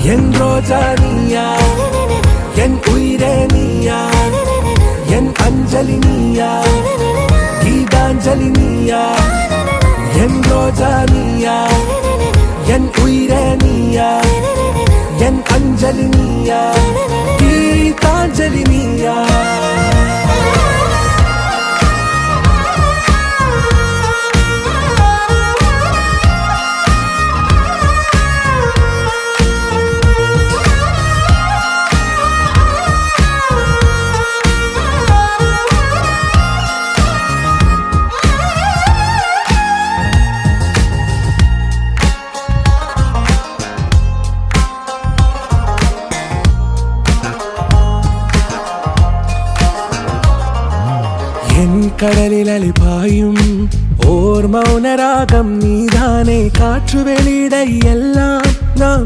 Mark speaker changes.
Speaker 1: என் ரோஜா நீயா, என் உயிரே நீயா, என் அஞ்சலி நீயா, கீதாஞ்சலி நீயா. என் ரோஜா நீயா, என் உயிரே நீயா, என் அஞ்சலி நீயா, கீதாஞ்சலி நீயா. என் கடலில் அலிபாயும் ஓர் மௌன ராகம் நீதானே. காற்று வெளியிட எல்லாம் நாம்